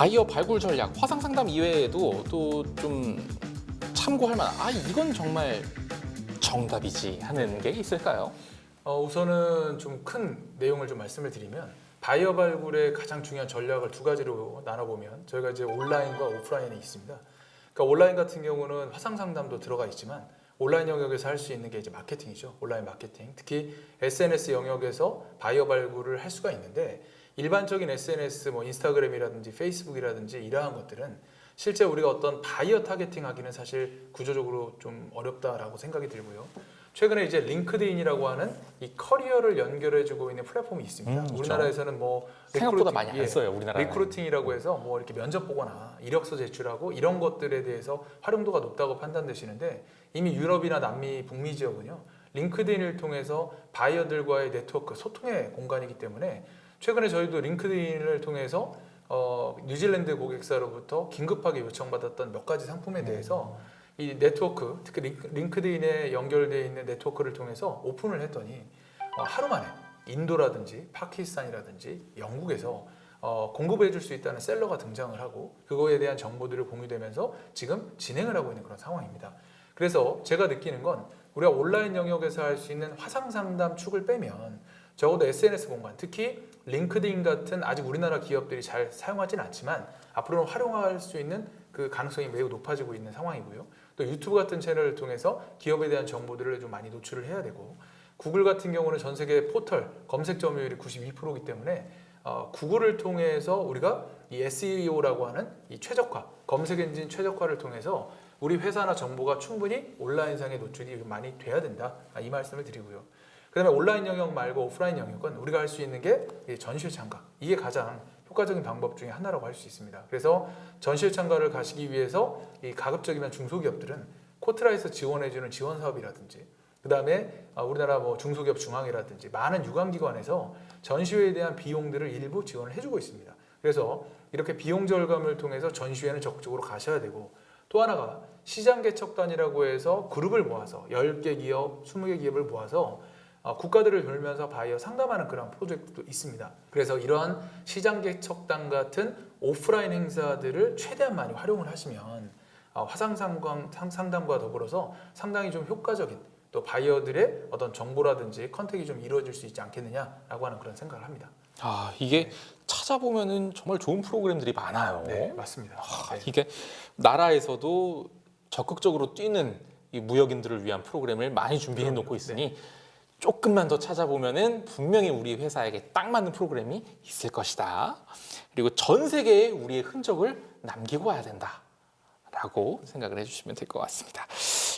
바이어 발굴 전략, 화상 상담 이외에도 또 좀 참고할 만한 이건 정말 정답이지 하는 게 있을까요? 우선은 좀 큰 내용을 좀 말씀을 드리면 바이어 발굴의 가장 중요한 전략을 두 가지로 나눠보면 저희가 이제 온라인과 오프라인이 있습니다. 그러니까 온라인 같은 경우는 화상 상담도 들어가 있지만 온라인 영역에서 할 수 있는 게 이제 마케팅이죠. 온라인 마케팅. 특히 SNS 영역에서 바이어 발굴을 할 수가 있는데 일반적인 SNS 뭐 인스타그램이라든지 페이스북이라든지 이러한 것들은 실제 우리가 어떤 바이어 타겟팅 하기는 사실 구조적으로 좀 어렵다라고 생각이 들고요. 최근에 이제 링크드인이라고 하는 이 커리어를 연결해주고 있는 플랫폼이 있습니다. 그렇죠. 우리나라에서는 뭐 생각보다 많이 안 써요, 우리나라. 리크루팅이라고 해서 뭐 이렇게 면접 보거나 이력서 제출하고 이런 것들에 대해서 활용도가 높다고 판단되시는데 이미 유럽이나 남미, 북미 지역은요 링크드인을 통해서 바이어들과의 네트워크, 소통의 공간이기 때문에 최근에 저희도 링크드인을 통해서 뉴질랜드 고객사로부터 긴급하게 요청받았던 몇 가지 상품에 대해서 이 네트워크, 특히 링크드인에 연결되어 있는 네트워크를 통해서 오픈을 했더니 하루 만에 인도라든지 파키스탄이라든지 영국에서 공급해 줄 수 있다는 셀러가 등장을 하고 그거에 대한 정보들을 공유되면서 지금 진행을 하고 있는 그런 상황입니다. 그래서 제가 느끼는 건 우리가 온라인 영역에서 할 수 있는 화상 상담 축을 빼면 적어도 SNS 공간, 특히 링크드인 같은 아직 우리나라 기업들이 잘 사용하지는 않지만 앞으로는 활용할 수 있는 그 가능성이 매우 높아지고 있는 상황이고요. 또 유튜브 같은 채널을 통해서 기업에 대한 정보들을 좀 많이 노출을 해야 되고 구글 같은 경우는 전 세계 포털 검색 점유율이 92%이기 때문에 구글을 통해서 우리가 이 SEO라고 하는 이 최적화, 검색 엔진 최적화를 통해서 우리 회사나 정보가 충분히 온라인상에 노출이 많이 돼야 된다. 이 말씀을 드리고요. 그다음에 온라인 영역 말고 오프라인 영역은 우리가 할 수 있는 게 전시회 참가. 이게 가장 효과적인 방법 중에 하나라고 할 수 있습니다. 그래서 전시회 참가를 가시기 위해서 이 가급적이면 중소기업들은 코트라에서 지원해주는 지원 사업이라든지 그다음에 우리나라 뭐 중소기업 중앙이라든지 많은 유관기관에서 전시회에 대한 비용들을 일부 지원을 해주고 있습니다. 그래서 이렇게 비용 절감을 통해서 전시회는 적극적으로 가셔야 되고 또 하나가 시장 개척단이라고 해서 그룹을 모아서 10개 기업, 20개 기업을 모아서 국가들을 돌면서 바이어 상담하는 그런 프로젝트도 있습니다. 그래서 이러한 시장 개척단 같은 오프라인 행사들을 최대한 많이 활용을 하시면 화상 상담과 더불어서 상당히 좀 효과적인 또 바이어들의 어떤 정보라든지 컨택이 좀 이루어질 수 있지 않겠느냐라고 하는 그런 생각을 합니다. 이게 찾아보면은 정말 좋은 프로그램들이 많아요. 네, 맞습니다. 이게 나라에서도 적극적으로 뛰는 이 무역인들을 위한 프로그램을 많이 준비해 놓고 있으니 조금만 더 찾아보면은 분명히 우리 회사에게 딱 맞는 프로그램이 있을 것이다. 그리고 전 세계에 우리의 흔적을 남기고 와야 된다라고 생각을 해주시면 될 것 같습니다.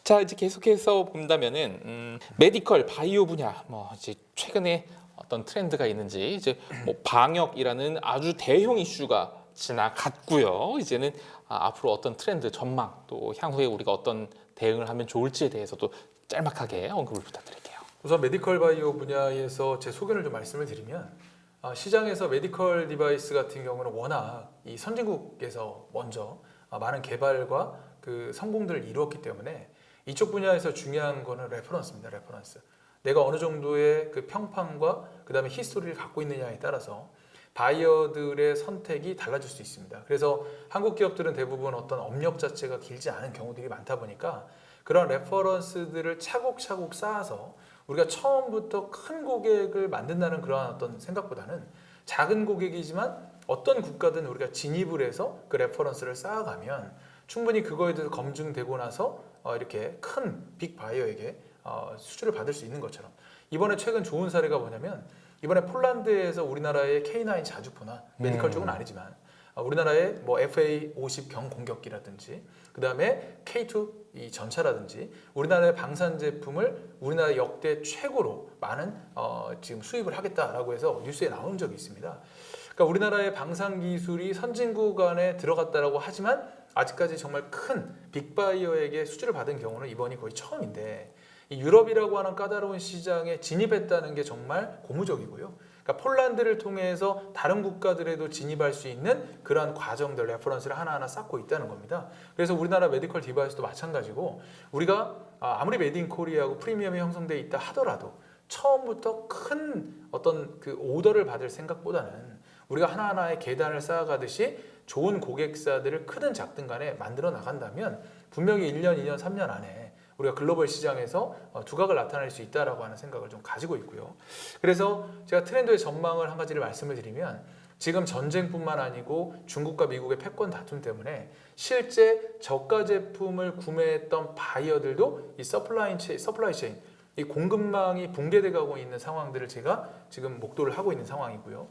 자, 이제 계속해서 본다면은 메디컬 바이오 분야 이제 최근에 어떤 트렌드가 있는지 이제 뭐 방역이라는 아주 대형 이슈가 지나갔고요. 이제는 앞으로 어떤 트렌드 전망 또 향후에 우리가 어떤 대응을 하면 좋을지에 대해서도 짤막하게 언급을 부탁드릴게요. 우선 메디컬 바이오 분야에서 제 소견을 좀 말씀을 드리면 시장에서 메디컬 디바이스 같은 경우는 워낙 이 선진국에서 먼저 많은 개발과 그 성공들을 이루었기 때문에 이쪽 분야에서 중요한 거는 레퍼런스입니다. 레퍼런스. 내가 어느 정도의 그 평판과 그 다음에 히스토리를 갖고 있느냐에 따라서 바이어들의 선택이 달라질 수 있습니다. 그래서 한국 기업들은 대부분 어떤 업력 자체가 길지 않은 경우들이 많다 보니까 그런 레퍼런스들을 차곡차곡 쌓아서 우리가 처음부터 큰 고객을 만든다는 그러한 어떤 생각보다는 작은 고객이지만 어떤 국가든 우리가 진입을 해서 그 레퍼런스를 쌓아가면 충분히 그거에 대해서 검증되고 나서 이렇게 큰 빅바이어에게 수주를 받을 수 있는 것처럼 이번에 최근 좋은 사례가 뭐냐면 이번에 폴란드에서 우리나라의 K9 자주포나 메디컬 쪽은 아니지만 우리나라의 뭐 FA50 경공격기라든지 그 다음에 K2 이 전차라든지 우리나라의 방산 제품을 우리나라 역대 최고로 많은 지금 수입을 하겠다라고 해서 뉴스에 나온 적이 있습니다. 그러니까 우리나라의 방산 기술이 선진국 안에 들어갔다라고 하지만 아직까지 정말 큰 빅바이어에게 수주를 받은 경우는 이번이 거의 처음인데 이 유럽이라고 하는 까다로운 시장에 진입했다는 게 정말 고무적이고요. 그러니까 폴란드를 통해서 다른 국가들에도 진입할 수 있는 그러한 과정들, 레퍼런스를 하나하나 쌓고 있다는 겁니다. 그래서 우리나라 메디컬 디바이스도 마찬가지고 우리가 아무리 메드 인 코리아하고 프리미엄이 형성되어 있다 하더라도 처음부터 큰 어떤 그 오더를 받을 생각보다는 우리가 하나하나의 계단을 쌓아가듯이 좋은 고객사들을 크든 작든 간에 만들어 나간다면 분명히 1년, 2년, 3년 안에 우리가 글로벌 시장에서 두각을 나타낼 수 있다라고 하는 생각을 좀 가지고 있고요. 그래서 제가 트렌드의 전망을 한 가지를 말씀을 드리면 지금 전쟁뿐만 아니고 중국과 미국의 패권 다툼 때문에 실제 저가 제품을 구매했던 바이어들도 이 서플라이 체인, 이 공급망이 붕괴돼 가고 있는 상황들을 제가 지금 목도를 하고 있는 상황이고요.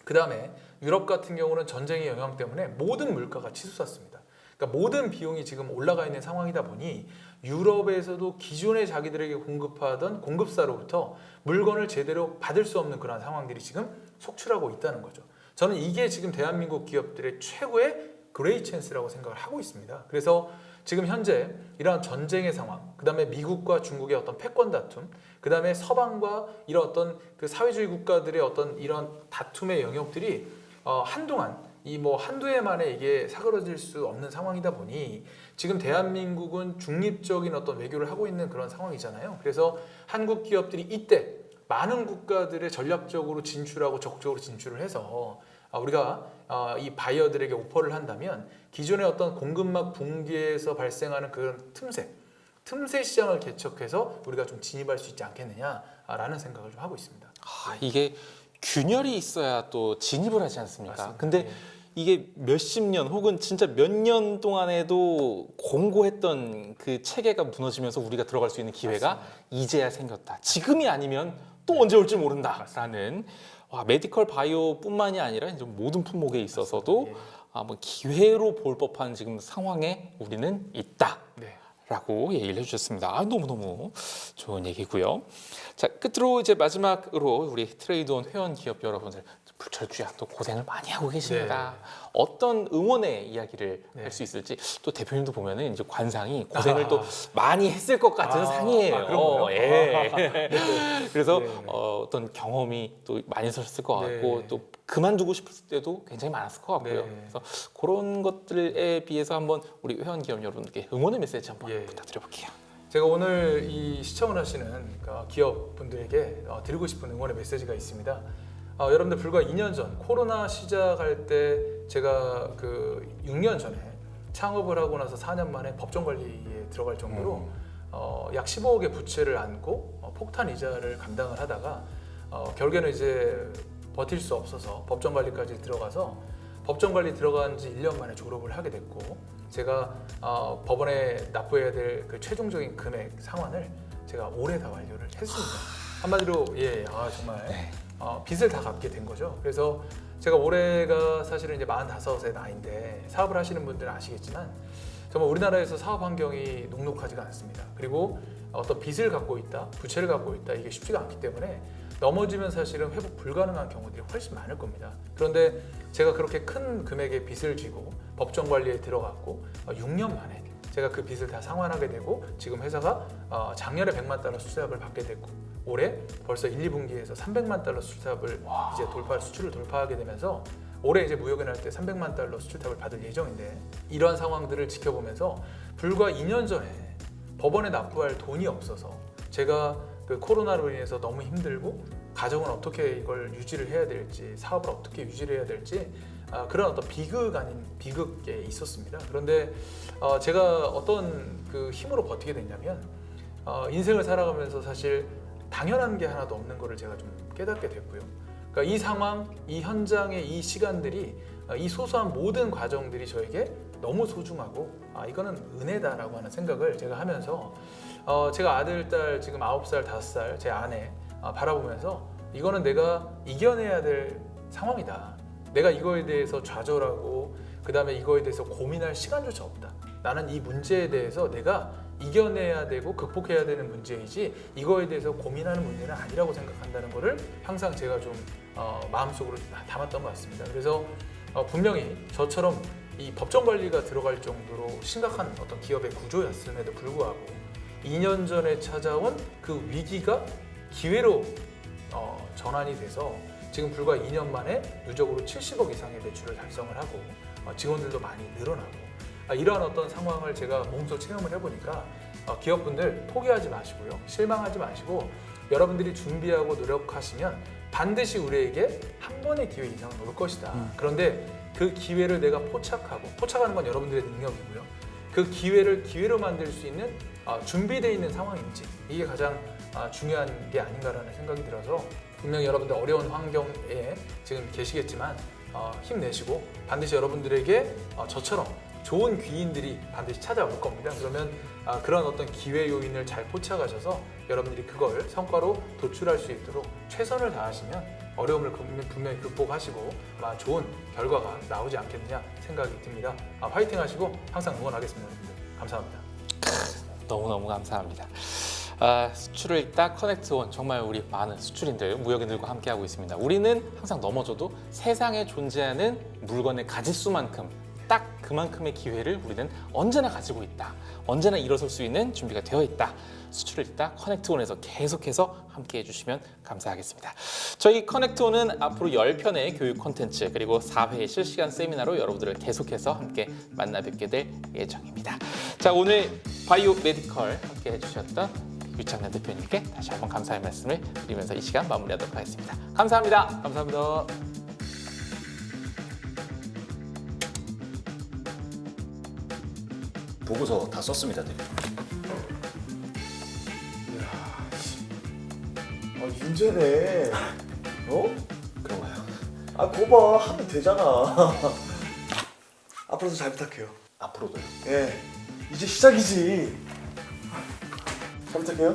그 다음에 유럽 같은 경우는 전쟁의 영향 때문에 모든 물가가 치솟았습니다. 그러니까 모든 비용이 지금 올라가 있는 상황이다 보니 유럽에서도 기존에 자기들에게 공급하던 공급사로부터 물건을 제대로 받을 수 없는 그런 상황들이 지금 속출하고 있다는 거죠. 저는 이게 지금 대한민국 기업들의 최고의 그레이 찬스라고 생각을 하고 있습니다. 그래서 지금 현재 이러한 전쟁의 상황, 그 다음에 미국과 중국의 어떤 패권 다툼, 그 다음에 서방과 이런 어떤 그 사회주의 국가들의 어떤 이런 다툼의 영역들이 한동안 이 뭐 한두 해 만에 이게 사그러질 수 없는 상황이다 보니 지금 대한민국은 중립적인 어떤 외교를 하고 있는 그런 상황이잖아요. 그래서 한국 기업들이 이때 많은 국가들의 전략적으로 진출하고 적극적으로 진출을 해서 우리가 이 바이어들에게 오퍼를 한다면 기존의 어떤 공급망 붕괴에서 발생하는 그런 틈새 시장을 개척해서 우리가 좀 진입할 수 있지 않겠느냐라는 생각을 좀 하고 있습니다. 이게 균열이 있어야 또 진입을 하지 않습니까? 맞습니다. 근데 예. 이게 몇십 년 혹은 진짜 몇 년 동안에도 공고했던 그 체계가 무너지면서 우리가 들어갈 수 있는 기회가 맞습니다. 이제야 생겼다. 지금이 아니면 또 언제 올지 모른다라는 메디컬 바이오뿐만이 아니라 이제 모든 품목에 있어서도 예. 뭐 기회로 볼 법한 지금 상황에 우리는 있다. 네. 라고 얘기를 해주셨습니다. 너무너무 좋은 얘기고요. 자, 끝으로 이제 마지막으로 우리 트레이드온 회원 기업 여러분들 불철주야 또 고생을 많이 하고 계십니다. 네. 어떤 응원의 이야기를 네. 할 수 있을지 또 대표님도 보면은 이제 관상이 고생을 또 많이 했을 것 같은 상이에요. 그런가요? 예. 네. 그래서 네. 어떤 경험이 또 많이 있었을 것 같고 네. 또 그만두고 싶을 때도 굉장히 많았을 것 같고요. 네. 그래서 그런 것들에 비해서 한번 우리 회원 기업 여러분들께 응원의 메시지 한번 예. 부탁드려볼게요. 제가 오늘 이 시청을 하시는 기업 분들에게 드리고 싶은 응원의 메시지가 있습니다. 여러분들 불과 2년 전 코로나 시작할 때 제가 그 6년 전에 창업을 하고 나서 4년 만에 법정 관리에 들어갈 정도로 약 15억의 부채를 안고 폭탄 이자를 감당을 하다가 결국에는 이제 버틸 수 없어서 법정 관리까지 들어가서 법정 관리 들어간 지 1년 만에 졸업을 하게 됐고 제가 법원에 납부해야 될 그 최종적인 금액 상환을 제가 올해 다 완료를 했습니다. 한마디로 정말 네. 빚을 다 갚게 된 거죠. 그래서 제가 올해가 사실은 이제 45세 나이인데 사업을 하시는 분들은 아시겠지만 정말 우리나라에서 사업 환경이 녹록하지가 않습니다. 그리고 어떤 빚을 갖고 있다, 부채를 갖고 있다 이게 쉽지가 않기 때문에 넘어지면 사실은 회복 불가능한 경우들이 훨씬 많을 겁니다. 그런데 제가 그렇게 큰 금액의 빚을 지고 법정 관리에 들어갔고 6년 만에 제가 그 빚을 다 상환하게 되고 지금 회사가 작년에 100만 달러 수주합을 받게 됐고 올해 벌써 1, 2분기에서 300만 달러 수주합을 이제 수출을 돌파하게 되면서 올해 이제 무역에 날 때 300만 달러 수출탑을 받을 예정인데 이러한 상황들을 지켜보면서 불과 2년 전에 법원에 납부할 돈이 없어서 제가 그 코로나로 인해서 너무 힘들고 가정은 어떻게 이걸 유지를 해야 될지 사업을 어떻게 유지를 해야 될지 그런 어떤 비극 아닌 비극에 있었습니다. 그런데 제가 어떤 그 힘으로 버티게 됐냐면 인생을 살아가면서 사실 당연한 게 하나도 없는 거를 제가 좀 깨닫게 됐고요. 그러니까 이 상황, 이 현장의 이 시간들이 이 소소한 모든 과정들이 저에게 너무 소중하고 이거는 은혜다라고 하는 생각을 제가 하면서 제가 아들, 딸 지금 9살, 5살 제 아내 바라보면서 이거는 내가 이겨내야 될 상황이다. 내가 이거에 대해서 좌절하고 그 다음에 이거에 대해서 고민할 시간조차 없다. 나는 이 문제에 대해서 내가 이겨내야 되고 극복해야 되는 문제이지 이거에 대해서 고민하는 문제는 아니라고 생각한다는 거를 항상 제가 좀 마음속으로 담았던 것 같습니다. 그래서 분명히 저처럼 이 법정 관리가 들어갈 정도로 심각한 어떤 기업의 구조였음에도 불구하고 2년 전에 찾아온 그 위기가 기회로 전환이 돼서 지금 불과 2년 만에 누적으로 70억 이상의 매출을 달성을 하고 직원들도 많이 늘어나고 이러한 어떤 상황을 제가 몸소 체험을 해보니까 기업분들 포기하지 마시고요. 실망하지 마시고 여러분들이 준비하고 노력하시면 반드시 우리에게 한 번의 기회 이상은 올 것이다. 그런데 그 기회를 내가 포착하는 건 여러분들의 능력이고요. 그 기회를 기회로 만들 수 있는 준비되어 있는 상황인지 이게 가장 중요한 게 아닌가라는 생각이 들어서 분명히 여러분들 어려운 환경에 지금 계시겠지만 힘내시고 반드시 여러분들에게 저처럼 좋은 귀인들이 반드시 찾아올 겁니다. 그러면 그런 어떤 기회 요인을 잘 포착하셔서 여러분들이 그걸 성과로 도출할 수 있도록 최선을 다하시면 어려움을 분명히 극복하시고 좋은 결과가 나오지 않겠느냐 생각이 듭니다. 화이팅 하시고 항상 응원하겠습니다. 여러분들. 감사합니다. 너무너무 감사합니다. 수출을 읽다 커넥트온 정말 우리 많은 수출인들, 무역인들과 함께하고 있습니다. 우리는 항상 넘어져도 세상에 존재하는 물건의 가짓수만큼 딱 그만큼의 기회를 우리는 언제나 가지고 있다. 언제나 일어설 수 있는 준비가 되어 있다. 수출을 읽다 커넥트온에서 계속해서 함께해 주시면 감사하겠습니다. 저희 커넥트온은 앞으로 10편의 교육 콘텐츠 그리고 4회의 실시간 세미나로 여러분들을 계속해서 함께 만나 뵙게 될 예정입니다. 자, 오늘 바이오 메디컬 함께 해주셨던 유창란 대표님께 다시 한번 감사의 말씀을 드리면서 이 시간 마무리하도록 하겠습니다. 감사합니다. 감사합니다. 보고서 다 썼습니다, 대표. 윤재네. 어? 그런가요? 거봐 하면 되잖아. 앞으로도 잘 부탁해요. 앞으로도요. 예, 이제 시작이지. 잘 부탁해요.